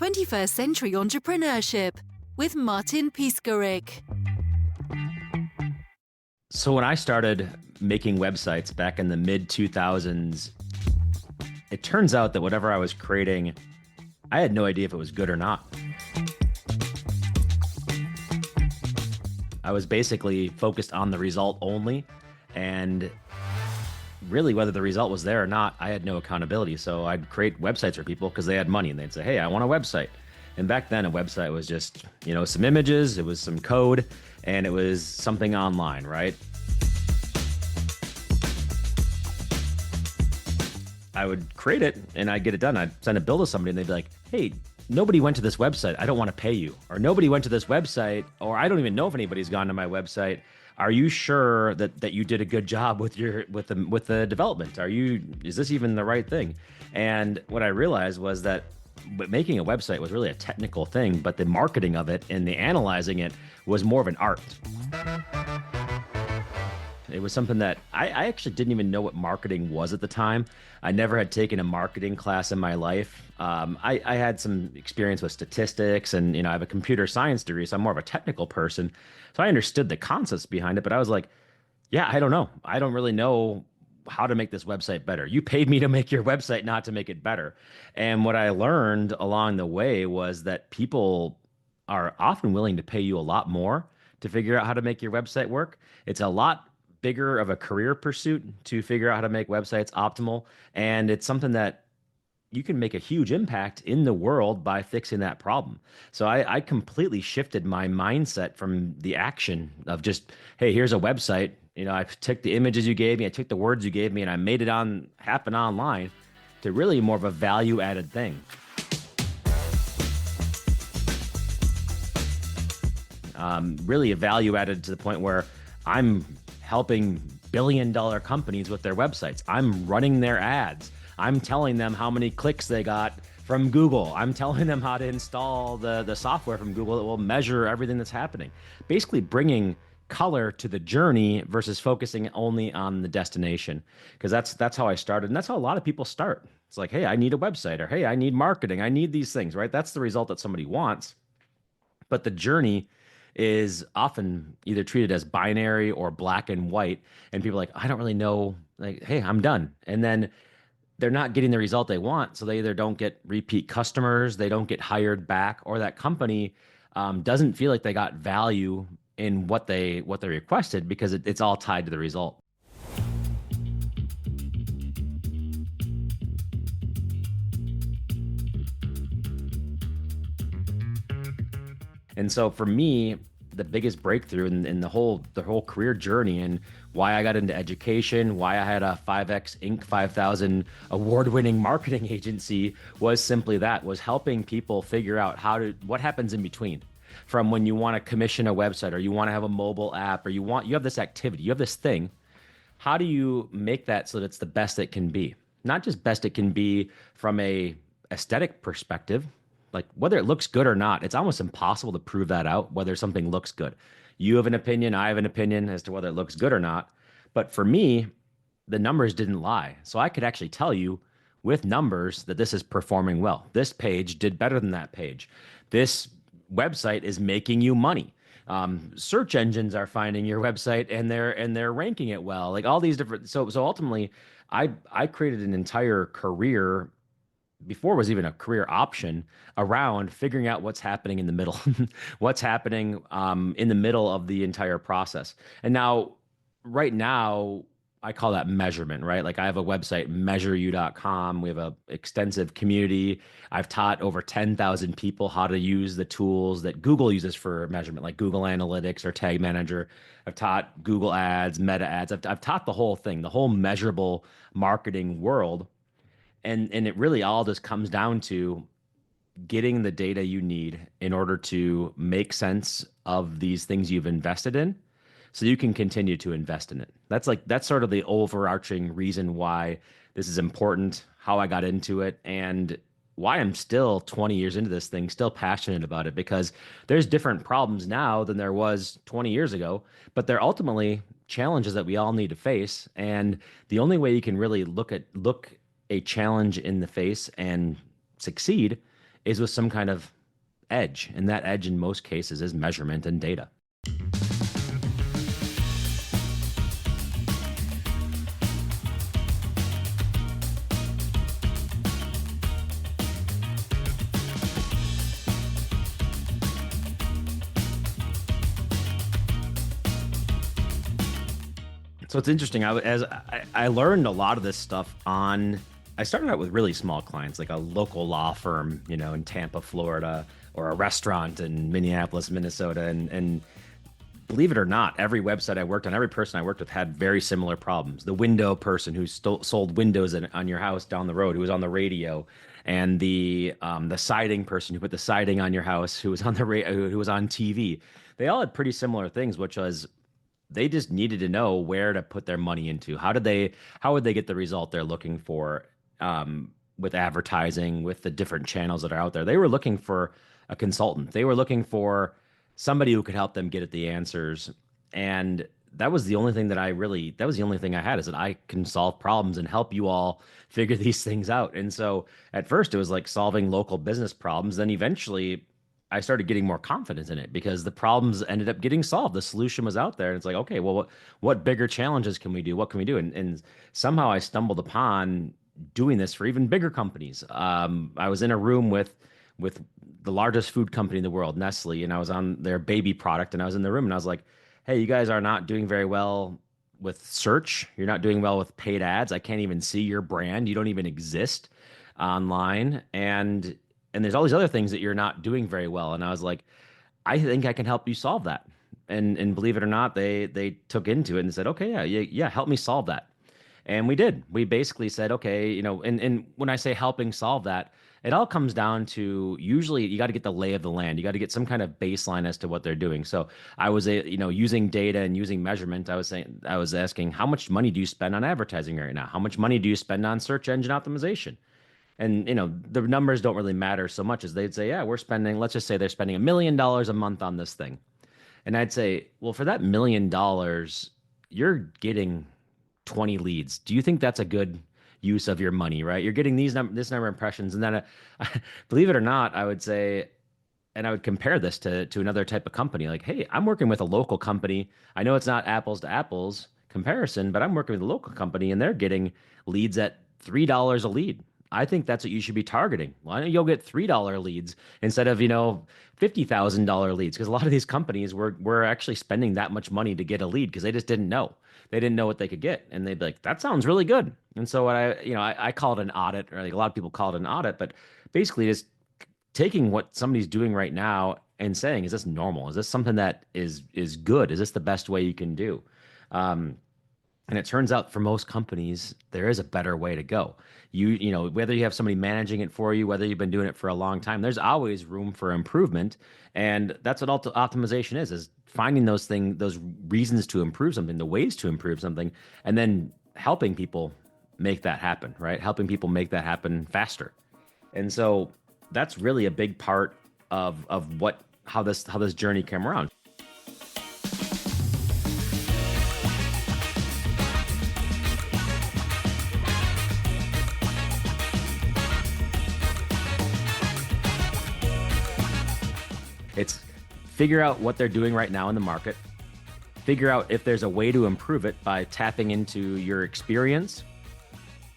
21st Century Entrepreneurship with Martin Piskarik. So when I started making websites back in the mid 2000s, it turns out that whatever I was creating, I had no idea if it was good or not. I was basically focused on the result only, and really whether the result was there or not, I had no accountability. So I'd create websites for people because they had money and they'd say, hey, I want a website. And back then a website was just, some images, it was some code, and it was something online, right? I would create it and I'd get it done. I'd send a bill to somebody and they'd be like, hey, nobody went to this website. I don't want to pay you. Or nobody went to this website, or I don't even know if anybody's gone to my website. Are you sure that you did a good job with the development? Is this even the right thing? And what I realized was that making a website was really a technical thing, but the marketing of it and the analyzing it was more of an art. It was something that I actually didn't even know what marketing was at the time. I never had taken a marketing class in my life. I had some experience with statistics and, I have a computer science degree, so I'm more of a technical person. So I understood the concepts behind it, but I was like, yeah, I don't know. I don't really know how to make this website better. You paid me to make your website, not to make it better. And what I learned along the way was that people are often willing to pay you a lot more to figure out how to make your website work. It's a lot bigger of a career pursuit to figure out how to make websites optimal. And it's something that you can make a huge impact in the world by fixing that problem. So I completely shifted my mindset from the action of just, hey, here's a website. I took the images you gave me, I took the words you gave me, and I made it happen online, to really more of a value added thing. Really a value added to the point where I'm helping billion-dollar companies with their websites. I'm running their ads. I'm telling them how many clicks they got from Google. I'm telling them how to install the software from Google that will measure everything that's happening. Basically bringing color to the journey versus focusing only on the destination. Because that's how I started, and that's how a lot of people start. It's like, hey, I need a website, or hey, I need marketing. I need these things, right? That's the result that somebody wants. But the journey is often either treated as binary or black and white. And people are like, I don't really know, like, hey, I'm done. And then they're not getting the result they want. So they either don't get repeat customers, they don't get hired back, or that company doesn't feel like they got value in what they requested, because it's all tied to the result. And so for me, the biggest breakthrough in the whole career journey, and why I got into education, why I had a 5X Inc. 5000 award-winning marketing agency, was simply that, was helping people figure out what happens in between. From when you want to commission a website, or you want to have a mobile app, or you have this activity, you have this thing. How do you make that so that it's the best it can be? Not just best it can be from a aesthetic perspective, like whether it looks good or not. It's almost impossible to prove that out, whether something looks good. You have an opinion, I have an opinion as to whether it looks good or not. But for me, the numbers didn't lie. So I could actually tell you with numbers that this is performing well. This page did better than that page. This website is making you money. Search engines are finding your website and they're ranking it well. Like all these different. So ultimately, I created an entire career, before it was even a career option, around figuring out what's happening in the middle, what's happening in the middle of the entire process. And right now, I call that measurement, right? Like I have a website, measureyou.com. We have an extensive community. I've taught over 10,000 people how to use the tools that Google uses for measurement, like Google Analytics or Tag Manager. I've taught Google Ads, Meta Ads. I've taught the whole thing, the whole measurable marketing world. And it really all just comes down to getting the data you need in order to make sense of these things you've invested in, so you can continue to invest in it. That's sort of the overarching reason why this is important, how I got into it, and why I'm still 20 years into this thing, still passionate about it, because there's different problems now than there was 20 years ago, but they're ultimately challenges that we all need to face. And the only way you can really look a challenge in the face and succeed is with some kind of edge. And that edge in most cases is measurement and data. So it's interesting. I learned a lot of this stuff on. I started out with really small clients, like a local law firm, in Tampa, Florida, or a restaurant in Minneapolis, Minnesota, and believe it or not, every website I worked on, every person I worked with had very similar problems. The window person who sold windows on your house down the road, who was on the radio, and the siding person who put the siding on your house, who was on who was on TV. They all had pretty similar things, which was they just needed to know where to put their money into. How would they get the result they're looking for with advertising, with the different channels that are out there? They were looking for a consultant. They were looking for somebody who could help them get at the answers. And that was the only thing that was the only thing I had, is that I can solve problems and help you all figure these things out. And so at first it was like solving local business problems. Then eventually I started getting more confidence in it because the problems ended up getting solved. The solution was out there. And it's like, okay, well, what bigger challenges can we do? What can we do? And somehow I stumbled upon doing this for even bigger companies. I was in a room with the largest food company in the world, Nestle, and I was on their baby product, and I was in the room and I was like, hey, you guys are not doing very well with search. You're not doing well with paid ads. I can't even see your brand. You don't even exist online. And there's all these other things that you're not doing very well. And I was like, I think I can help you solve that. And believe it or not, they took into it and said, okay, yeah, help me solve that. And we did. We basically said, okay, and when I say helping solve that, it all comes down to, usually you got to get the lay of the land. You got to get some kind of baseline as to what they're doing. So I was, using data and using measurement. I was asking, how much money do you spend on advertising right now? How much money do you spend on search engine optimization? And the numbers don't really matter so much, as they'd say, yeah, we're spending, let's just say they're spending $1 million a month on this thing. And I'd say, well, for that $1 million, you're getting 20 leads. Do you think that's a good use of your money, right? You're getting this number of impressions. And then believe it or not, I would say, and I would compare this to another type of company. Like, hey, I'm working with a local company. I know it's not apples to apples comparison, but I'm working with a local company and they're getting leads at $3 a lead. I think that's what you should be targeting. Why don't you get $3 leads instead of, $50,000 leads? Because a lot of these companies were actually spending that much money to get a lead because they just didn't know. They didn't know what they could get. And they'd be like, that sounds really good. And so what I call it an audit, or like a lot of people call it an audit, but basically just taking what somebody's doing right now and saying, is this normal? Is this something that is good? Is this the best way you can do? And it turns out for most companies, there is a better way to go. Whether you have somebody managing it for you, whether you've been doing it for a long time, there's always room for improvement. And that's what optimization is finding those reasons to improve something, the ways to improve something, and then helping people make that happen, right? Helping people make that happen faster. And so that's really a big part of how this journey came around. It's figure out what they're doing right now in the market, figure out if there's a way to improve it by tapping into your experience,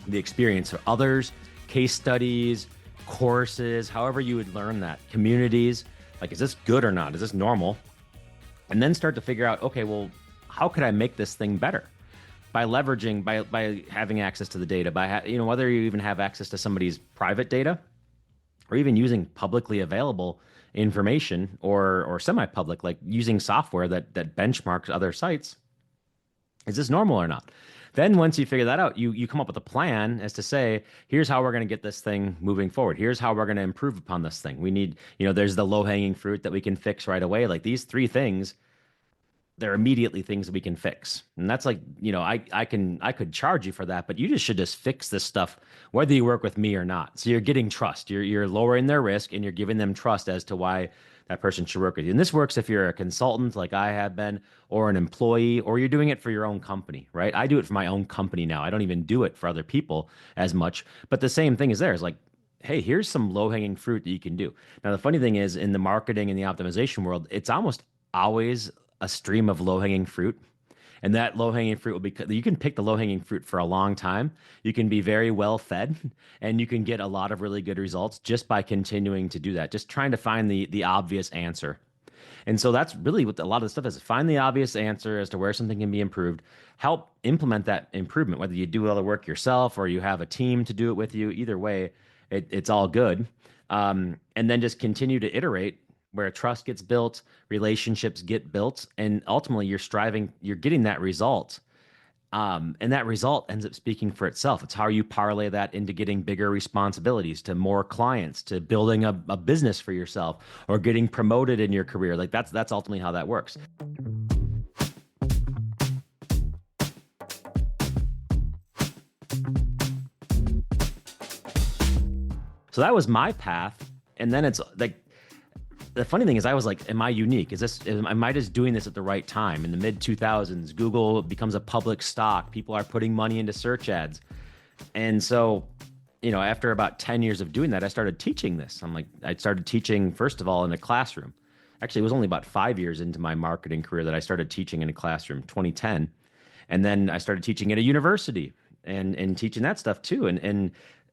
the experience of others, case studies, courses, however you would learn that, communities, like, is this good or not? Is this normal? And then start to figure out, okay, well, how could I make this thing better? By leveraging, by having access to the data, whether you even have access to somebody's private data or even using publicly available information or semi-public, like using software that benchmarks other sites. Is this normal or not? Then once you figure that out, you come up with a plan as to say, here's how we're going to get this thing moving forward. Here's how we're going to improve upon this thing. We need, there's the low-hanging fruit that we can fix right away. Like these 3 things, they're immediately things that we can fix. And that's like, I could charge you for that, but you should just fix this stuff, whether you work with me or not. So you're getting trust, you're lowering their risk and you're giving them trust as to why that person should work with you. And this works if you're a consultant like I have been, or an employee, or you're doing it for your own company, right? I do it for my own company now. I don't even do it for other people as much, but the same thing is there. It's like, hey, here's some low-hanging fruit that you can do. Now, the funny thing is in the marketing and the optimization world, it's almost always a stream of low-hanging fruit. And that low-hanging fruit will be, you can pick the low-hanging fruit for a long time. You can be very well fed and you can get a lot of really good results just by continuing to do that, just trying to find the obvious answer. And so that's really what a lot of the stuff is. Find the obvious answer as to where something can be improved, help implement that improvement, whether you do all the work yourself or you have a team to do it with you. Either way, it's all good. And then just continue to iterate where trust gets built, relationships get built, and ultimately you're getting that result. And that result ends up speaking for itself. It's how you parlay that into getting bigger responsibilities, to more clients, to building a business for yourself, or getting promoted in your career. Like that's ultimately how that works. So that was my path. And then it's like, the funny thing is I was like, am I unique? Am I just doing this at the right time? In the mid 2000s, Google becomes a public stock. People are putting money into search ads. And so, after about 10 years of doing that, I started teaching this. I started teaching, first of all, in a classroom. Actually, it was only about 5 years into my marketing career that I started teaching in a classroom, 2010. And then I started teaching at a university and teaching that stuff too. And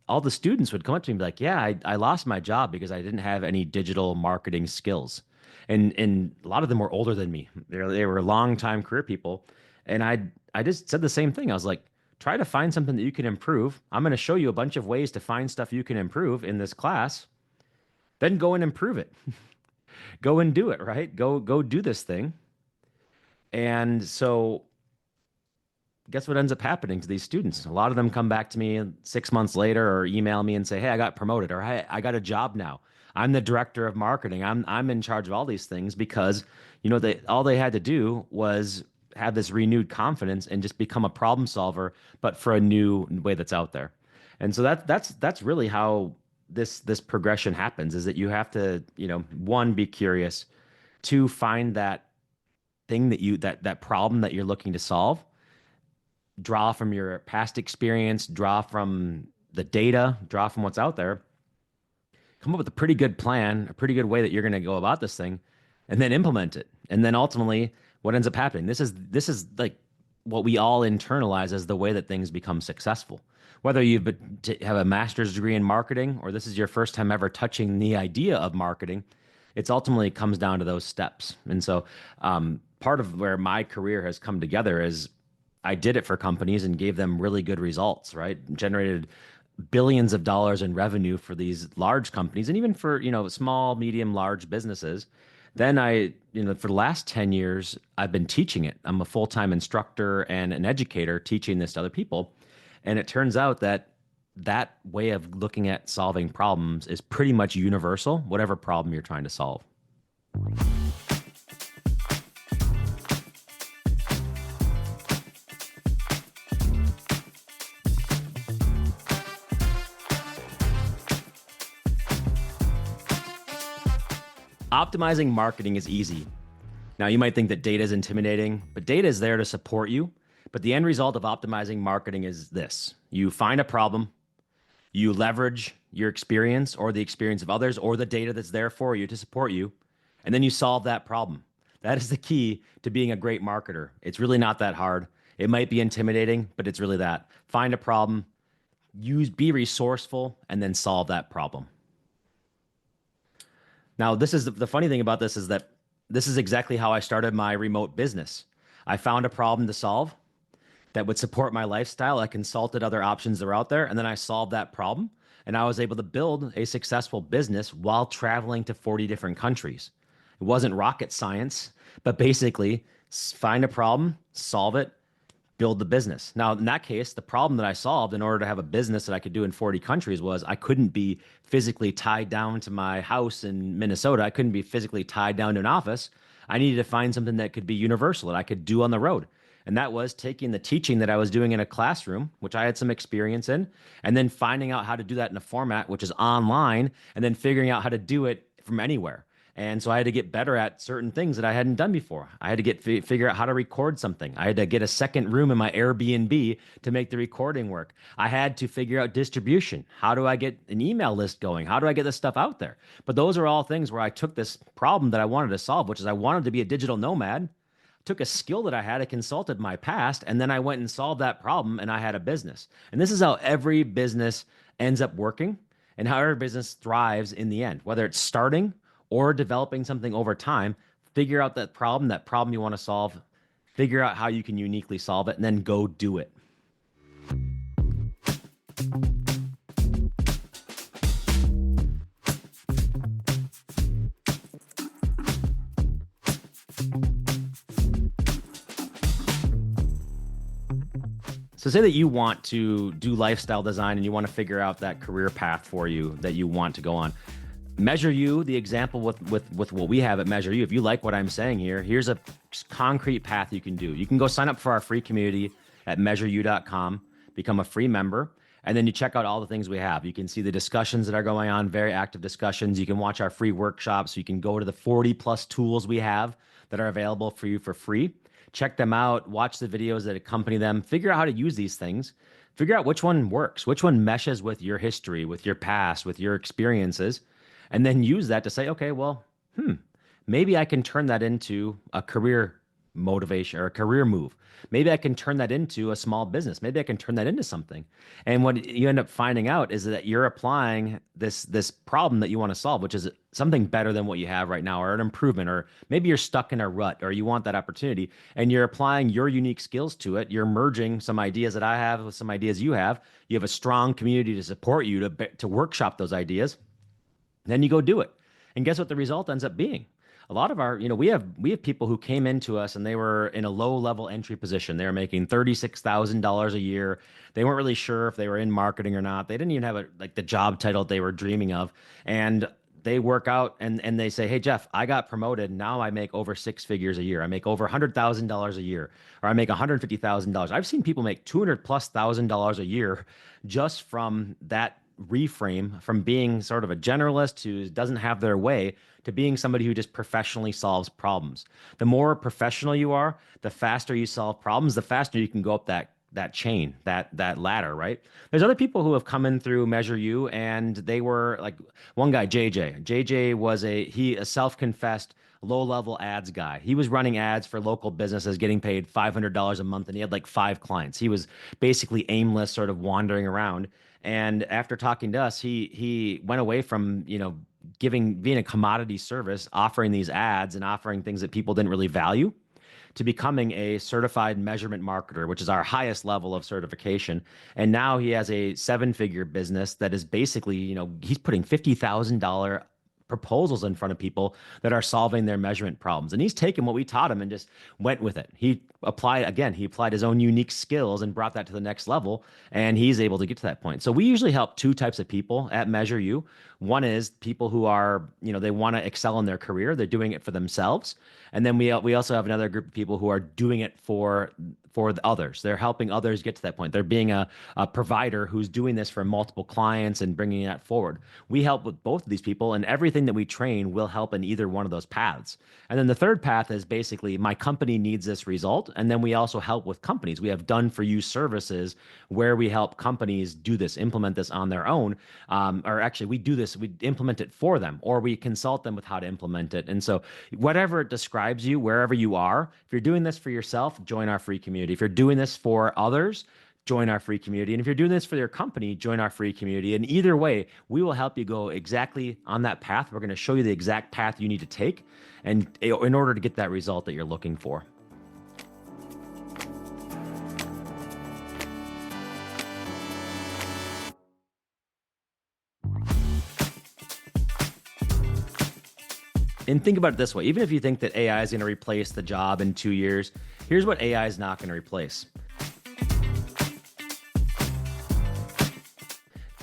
all the students would come up to me and be like, yeah, I lost my job because I didn't have any digital marketing skills. And a lot of them were older than me. They were longtime career people. And I just said the same thing. I was like, try to find something that you can improve. I'm going to show you a bunch of ways to find stuff you can improve in this class. Then go and improve it. Go and do it, right? Go do this thing. And so guess what ends up happening to these students? A lot of them come back to me 6 months later or email me and say, hey, I got promoted, or hey, I got a job now. I'm the director of marketing. I'm in charge of all these things because, all they had to do was have this renewed confidence and just become a problem solver, but for a new way that's out there. And so that's really how this progression happens, is that you have to, one, be curious, two, find that thing that problem that you're looking to solve, draw from your past experience, draw from the data, draw from what's out there, come up with a pretty good plan, a pretty good way that you're going to go about this thing, and then implement it. And then ultimately, what ends up happening, this is like what we all internalize as the way that things become successful. Whether you have a master's degree in marketing or this is your first time ever touching the idea of marketing, it's ultimately comes down to those steps. And so part of where my career has come together is I did it for companies and gave them really good results, right? Generated billions of dollars in revenue for these large companies and even for, small, medium, large businesses. Then for the last 10 years, I've been teaching it. I'm a full-time instructor and an educator teaching this to other people. And it turns out that way of looking at solving problems is pretty much universal, whatever problem you're trying to solve. Optimizing marketing is easy. Now, you might think that data is intimidating, but data is there to support you. But the end result of optimizing marketing is this. You find a problem, you leverage your experience or the experience of others or the data that's there for you to support you, and then you solve that problem. That is the key to being a great marketer. It's really not that hard. It might be intimidating, but it's really that. Find a problem, be resourceful, and then solve that problem. Now, this is the funny thing about this is that this is exactly how I started my remote business. I found a problem to solve that would support my lifestyle. I consulted other options that were out there, and then I solved that problem. And I was able to build a successful business while traveling to 40 different countries. It wasn't rocket science, but basically find a problem, solve it, build the business. Now, in that case, the problem that I solved in order to have a business that I could do in 40 countries was I couldn't be physically tied down to my house in Minnesota. I couldn't be physically tied down to an office. I needed to find something that could be universal, that I could do on the road. And that was taking the teaching that I was doing in a classroom, which I had some experience in, and then finding out how to do that in a format which is online, and then figuring out how to do it from anywhere. And so I had to get better at certain things that I hadn't done before. I had to figure out how to record something. I had to get a second room in my Airbnb to make the recording work. I had to figure out distribution. How do I get an email list going? How do I get this stuff out there? But those are all things where I took this problem that I wanted to solve, which is I wanted to be a digital nomad, took a skill that I had, I consulted my past, and then I went and solved that problem and I had a business. And this is how every business ends up working and how every business thrives in the end, whether it's starting or developing something over time. Figure out that problem you want to solve, figure out how you can uniquely solve it, and then go do it. So say that you want to do lifestyle design and you want to figure out that career path for you that you want to go on. Measure You, the example with what we have at Measure You, if you like what I'm saying here, here's a concrete path you can do. You can go sign up for our free community at measureyou.com, become a free member, and then you check out all the things we have. You can see the discussions that are going on, very active discussions. You can watch our free workshops. You can go to the 40 plus tools we have that are available for you for free. Check them out, watch the videos that accompany them, figure out how to use these things, figure out which one works, which one meshes with your history, with your past, with your experiences, and then use that to say, okay, well, maybe I can turn that into a career motivation or a career move. Maybe I can turn that into a small business. Maybe I can turn that into something. And what you end up finding out is that you're applying this problem that you want to solve, which is something better than what you have right now, or an improvement, or maybe you're stuck in a rut or you want that opportunity and you're applying your unique skills to it. You're merging some ideas that I have with some ideas you have. You have a strong community to support you to workshop those ideas. Then you go do it. And guess what the result ends up being? A lot of our, we have people who came into us and they were in a low level entry position. They were making $36,000 a year. They weren't really sure if they were in marketing or not. They didn't even have the job title they were dreaming of. And they work out and they say, hey, Jeff, I got promoted. Now I make over six figures a year. I make over $100,000 a year, or I make $150,000. I've seen people make $200,000+ a year just from that reframe, from being sort of a generalist who doesn't have their way to being somebody who just professionally solves problems. The more professional you are, the faster you solve problems, the faster you can go up that chain, that ladder, right? There's other people who have come in through Measure You, and they were like one guy, JJ. JJ was a self-confessed low-level ads guy. He was running ads for local businesses, getting paid $500 a month, and he had like 5 clients. He was basically aimless, sort of wandering around. And after talking to us, he went away from, being a commodity service, offering these ads and offering things that people didn't really value, to becoming a certified measurement marketer, which is our highest level of certification. And now he has a 7-figure business that is basically, he's putting $50,000 proposals in front of people that are solving their measurement problems. And he's taken what we taught him and just went with it. He applied his own unique skills and brought that to the next level. And he's able to get to that point. So we usually help 2 types of people at Measure You. One is people who are, they want to excel in their career. They're doing it for themselves. And then we also have another group of people who are doing it for the others. They're helping others get to that point. They're being a provider who's doing this for multiple clients and bringing that forward. We help with both of these people, and everything that we train will help in either one of those paths. And then the third path is basically my company needs this result. And then we also help with companies. We have done for you services where we help companies do this, implement this on their own. Or actually we do this, we implement it for them, or we consult them with how to implement it. And so whatever it describes you, wherever you are, if you're doing this for yourself, join our free community. If you're doing this for others, join our free community. And if you're doing this for your company, join our free community. And either way, we will help you go exactly on that path. We're going to show you the exact path you need to take and in order to get that result that you're looking for. And think about it this way. Even if you think that AI is going to replace the job in 2 years, here's what AI is not going to replace.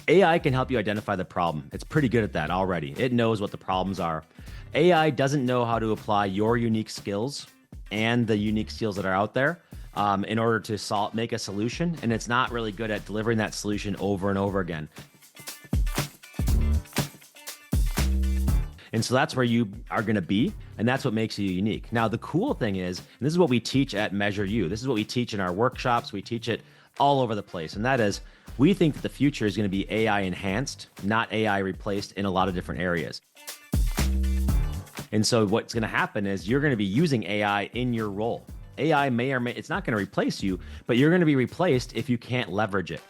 AI can help you identify the problem. It's pretty good at that already. It knows what the problems are. AI doesn't know how to apply your unique skills and the unique skills that are out there in order to make a solution. And it's not really good at delivering that solution over and over again. And so that's where you are going to be. And that's what makes you unique. Now, the cool thing is, and this is what we teach at Measure You. This is what we teach in our workshops. We teach it all over the place. And that is, we think that the future is going to be AI enhanced, not AI replaced in a lot of different areas. And so what's going to happen is you're going to be using AI in your role. AI may or may, it's not going to replace you, but you're going to be replaced if you can't leverage it.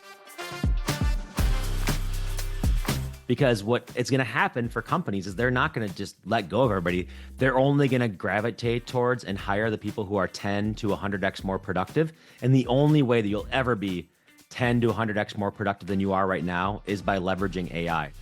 Because what it's going to happen for companies is they're not going to just let go of everybody. They're only going to gravitate towards and hire the people who are 10 to 100x more productive. And the only way that you'll ever be 10 to 100x more productive than you are right now is by leveraging AI.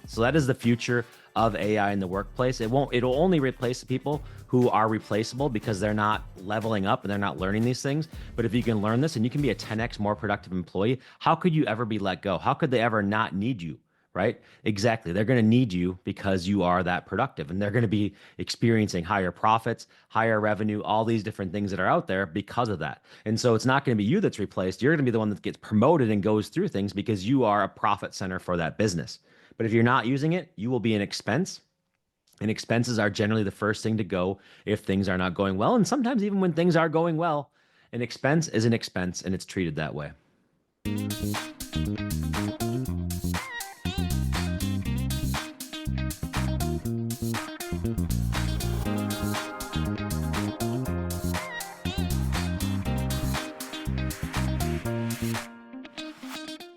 So that is the future of AI in the workplace. It'll only replace the people who are replaceable because they're not leveling up and they're not learning these things. But if you can learn this and you can be a 10x more productive employee, how could you ever be let go? How could they ever not need you, right? Exactly. They're going to need you because you are that productive, and they're going to be experiencing higher profits, higher revenue, all these different things that are out there because of that. And so it's not going to be you that's replaced. You're going to be the one that gets promoted and goes through things because you are a profit center for that business. But if you're not using it, you will be an expense. And expenses are generally the first thing to go if things are not going well. And sometimes even when things are going well, an expense is an expense, and it's treated that way.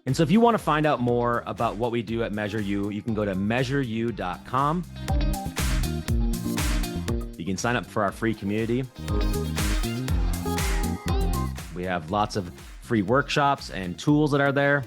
And so if you want to find out more about what we do at Measure You, you can go to measureyou.com. You can sign up for our free community. We have lots of free workshops and tools that are there.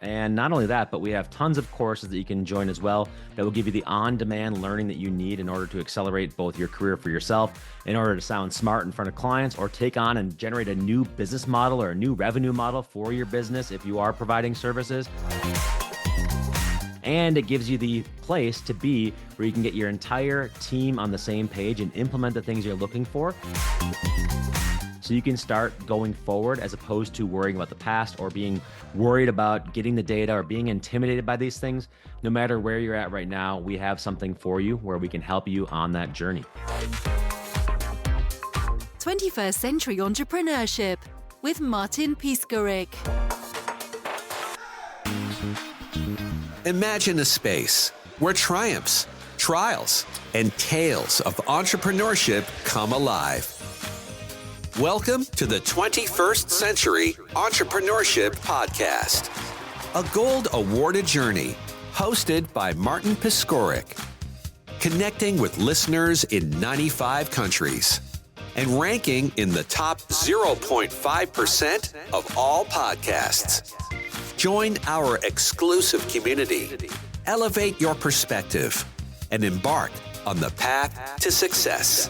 And not only that, but we have tons of courses that you can join as well that will give you the on-demand learning that you need in order to accelerate both your career for yourself, in order to sound smart in front of clients, or take on and generate a new business model or a new revenue model for your business if you are providing services. And it gives you the place to be where you can get your entire team on the same page and implement the things you're looking for. So you can start going forward as opposed to worrying about the past or being worried about getting the data or being intimidated by these things. No matter where you're at right now, we have something for you where we can help you on that journey. 21st Century Entrepreneurship with Martin Piskarik. Imagine a space where triumphs, trials, and tales of entrepreneurship come alive. Welcome to the 21st Century Entrepreneurship Podcast, a gold awarded journey hosted by Martin Piskarik, connecting with listeners in 95 countries and ranking in the top 0.5% of all podcasts. Join our exclusive community, elevate your perspective, and embark on the path to success.